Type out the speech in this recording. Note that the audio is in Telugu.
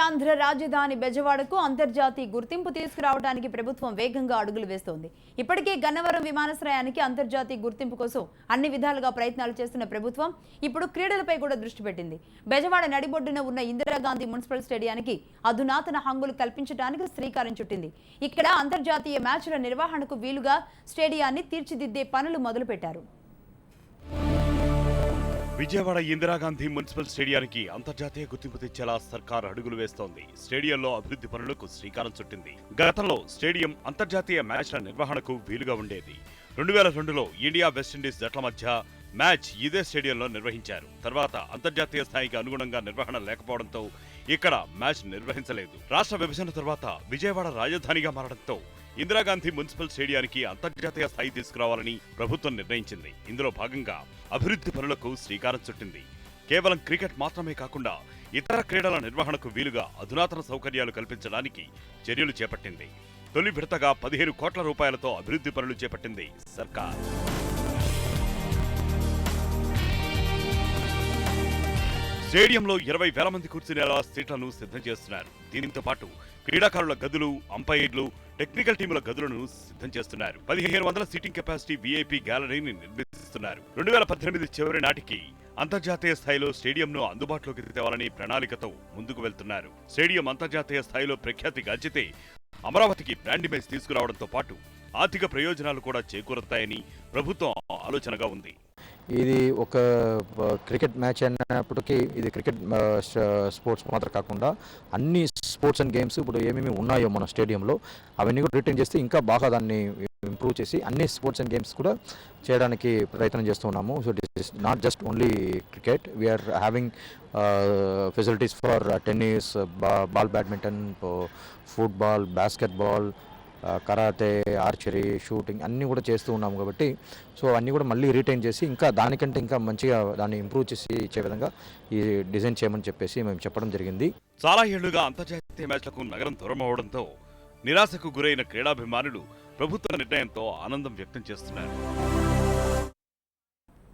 ఉత్తరాంధ్ర రాజధాని బెజవాడకు అంతర్జాతీయ గుర్తింపు తీసుకురావడానికి ప్రభుత్వం వేగంగా అడుగులు వేస్తోంది. ఇప్పటికే గన్నవరం విమానాశ్రయానికి అంతర్జాతీయ గుర్తింపు కోసం అన్ని విధాలుగా ప్రయత్నాలు చేస్తున్న ప్రభుత్వం ఇప్పుడు క్రీడలపై కూడా దృష్టి పెట్టింది. బెజవాడ నడిబొడ్డున ఉన్న ఇందిరాగాంధీ మున్సిపల్ స్టేడియానికి అధునాతన హంగులు కల్పించడానికి శ్రీకారం చుట్టింది. ఇక్కడ అంతర్జాతీయ మ్యాచ్ల నిర్వహణకు వీలుగా స్టేడియాన్ని తీర్చిదిద్దే పనులు మొదలుపెట్టారు. విజయవాడ ఇందిరాగాంధీ మున్సిపల్ స్టేడియానికి అంతర్జాతీయ గుర్తింపు తెచ్చేలా సర్కార్ అడుగులు వేస్తోంది. స్టేడియంలో అభివృద్ధి పనులకు శ్రీకారం చుట్టింది. గతంలో స్టేడియం అంతర్జాతీయ మ్యాచ్ల నిర్వహణకు వీలుగా ఉండేది. 2002లో ఇండియా వెస్టిండీస్ జట్ల మధ్య మ్యాచ్ ఇదే స్టేడియంలో నిర్వహించారు. తర్వాత అంతర్జాతీయ స్థాయికి అనుగుణంగా నిర్వహణ లేకపోవడంతో ఇక్కడ మ్యాచ్ నిర్వహించలేదు. రాష్ట్ర విభజన తర్వాత విజయవాడ రాజధానిగా మారడంతో ఇందిరాగాంధీ మున్సిపల్ స్టేడియానికి అంతర్జాతీయ స్థాయి తీసుకురావాలని ప్రభుత్వం నిర్ణయించింది. ఇందులో భాగంగా అభివృద్ధి పనులకు శ్రీకారం చుట్టింది. కేవలం క్రికెట్ మాత్రమే కాకుండా ఇతర క్రీడల నిర్వహణకు వీలుగా అధునాతన సౌకర్యాలు కల్పించడానికి చర్యలు చేపట్టింది. తొలి విడతగా 15 కోట్ల రూపాయలతో అభివృద్ధి పనులు చేపట్టింది సర్కార్. స్టేడియంలో 20,000 మంది కూర్చునేలా సీట్లను సిద్ధం చేస్తున్నారు. దీనితో పాటు క్రీడాకారుల గదులు, అంపైర్లు, టెక్నికల్ టీముల గదులను సిద్ధం చేస్తున్నారు. 1500 సీటింగ్ కెపాసిటీ వీఐపీ గ్యాలరీని నిర్మిస్తున్నారు. 2018 చివరి నాటికి అంతర్జాతీయ స్థాయిలో స్టేడియంను అందుబాటులోకి తేవాలని ప్రణాళికతో ముందుకు వెళ్తున్నారు. స్టేడియం అంతర్జాతీయ స్థాయిలో ప్రఖ్యాతి గాంచితే అమరావతికి బ్రాండ్ ఇమేజ్ తీసుకురావడంతో పాటు ఆర్థిక ప్రయోజనాలు కూడా చేకూరుతాయని ప్రభుత్వం ఆలోచనగా ఉంది. ఇది ఒక క్రికెట్ మ్యాచ్ అన్నప్పటికీ ఇది క్రికెట్ స్పోర్ట్స్ మాత్రం కాకుండా అన్ని స్పోర్ట్స్ అండ్ గేమ్స్ ఇప్పుడు ఏమేమి ఉన్నాయో మన స్టేడియంలో అవన్నీ కూడా రిటైన్ చేస్తే ఇంకా బాగా దాన్ని ఇంప్రూవ్ చేసి అన్ని స్పోర్ట్స్ అండ్ గేమ్స్ కూడా చేయడానికి ప్రయత్నం చేస్తున్నాము. So this is not just only cricket, we are having facilities for tennis, ball badminton, football, basketball, karate, archery, shooting అన్నీ కూడా చేస్తూ ఉన్నాము. కాబట్టి సో అన్నీ కూడా మళ్ళీ రీటైన్ చేసి ఇంకా దానికంటే ఇంకా మంచిగా దాన్ని ఇంప్రూవ్ చేసి ఇచ్చే విధంగా ఈ డిజైన్ చేయమని చెప్పేసి మేము చెప్పడం జరిగింది. చాలా ఏళ్లుగా అంతర్జాతీయ మ్యాచ్లకు నగరం దూరం అవడంతో నిరాశకు గురైన క్రీడాభిమానులు ప్రభుత్వ నిర్ణయంతో ఆనందం వ్యక్తం చేస్తున్నారు.